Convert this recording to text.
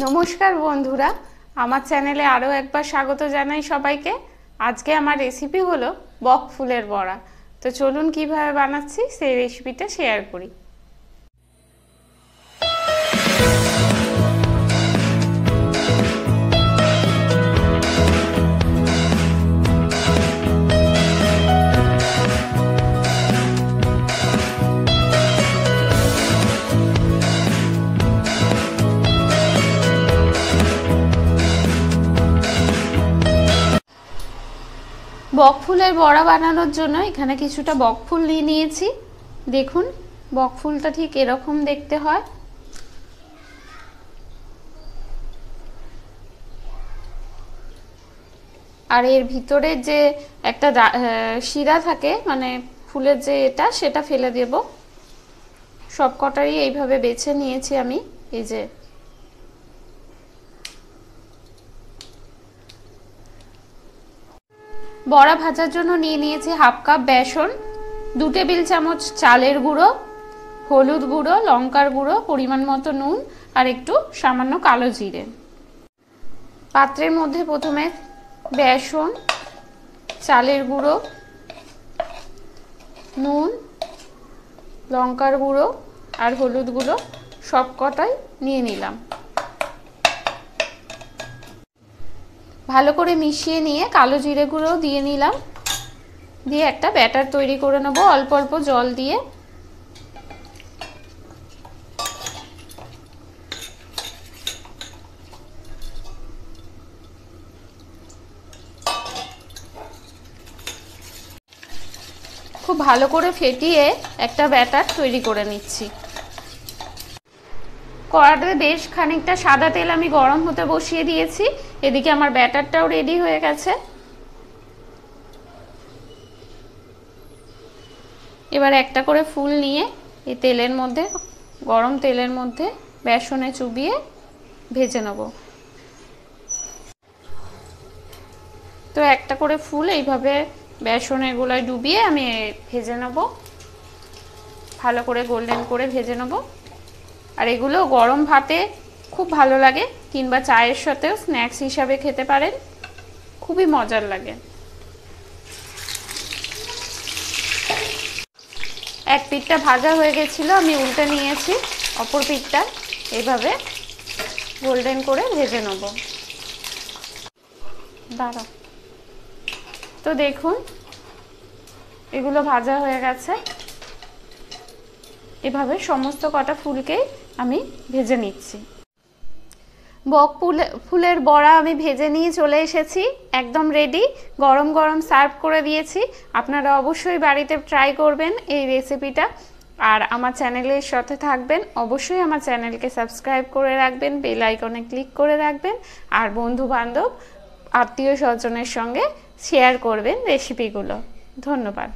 নমস্কার বন্ধুরা, আমার চ্যানেলে আরও একবার স্বাগত জানাই সবাইকে। আজকে আমার রেসিপি হলো বক ফুলের বড়া। তো চলুন কিভাবে বানাচ্ছি সেই রেসিপিটা শেয়ার করি। বক ফুলের বড়া বানানোর জন্য এখানে কিছুটা বক ফুল নিয়ে নিয়েছি। দেখুন, বক ফুলটা ঠিক এরকম দেখতে হয়। আর এর ভিতরে যে একটা শিরা থাকে, মানে ফুলের যে সেটা ফেলে দেব। সব কটারই এইভাবে বেছে নিয়েছি আমি। এই যে বড়া ভাজার জন্য নিয়ে নিয়েছি হাফ কাপ বেসন, 2 টেবিল চামচ চালের গুঁড়ো, হলুদ গুঁড়ো, লঙ্কার গুঁড়ো, পরিমাণ মতো নুন আর একটু সামান্য কালো জিরে। পাত্রের মধ্যে প্রথমে বেসন, চালের গুঁড়ো, নুন, লঙ্কার গুঁড়ো আর হলুদ গুঁড়ো সব কটাই নিয়ে নিলাম। ভালো করে মিশিয়ে নিয়ে কালো জিরে গুঁড়ো দিয়ে নিলাম। দিয়ে একটা ব্যাটার তৈরি করে নেব অল্প অল্প জল দিয়ে। খুব ভালো করে ফেটিয়ে একটা ব্যাটার তৈরি করে নিচ্ছি। কড়াতে বেশ খানিকটা সাদা তেল আমি গরম হতে বসিয়ে দিয়েছি। এদিকে আমার ব্যাটারটাও রেডি হয়ে গেছে। এবার একটা করে ফুল নিয়ে এই তেলের মধ্যে, গরম তেলের মধ্যে বেসনে চুবিয়ে ভেজে নেব। তো একটা করে ফুল এইভাবে বেসনের গোলায় ডুবিয়ে আমি ভেজে নেব, ভালো করে গোল্ডেন করে ভেজে নেব। আর এগুলো গরম ভাতে খুব ভালো লাগে, কিংবা চায়ের সাথেও স্ন্যাক্স হিসাবে খেতে পারেন, খুবই মজার লাগে। এক পিঠটা ভাজা হয়ে গেছিল, আমি উল্টে নিয়েছি। অপর পিঠটা এইভাবে গোল্ডেন করে ভেজে নেব। দাঁড়াও, তো দেখুন এগুলো ভাজা হয়ে গেছে। এভাবে সমস্ত কটা ফুলকেই আমি ভেজে নিচ্ছি। বক ফুলের বড়া আমি ভেজে নিয়ে চলে এসেছি, একদম রেডি। গরম গরম সার্ভ করে দিয়েছি। আপনারা অবশ্যই বাড়িতে ট্রাই করবেন এই রেসিপিটা। আর আমার চ্যানেলের সাথে থাকবেন, অবশ্যই আমার চ্যানেলকে সাবস্ক্রাইব করে রাখবেন, বেল আইকনে ক্লিক করে রাখবেন। আর বন্ধু বান্ধব, আত্মীয় স্বজনের সঙ্গে শেয়ার করবেন রেসিপিগুলো। ধন্যবাদ।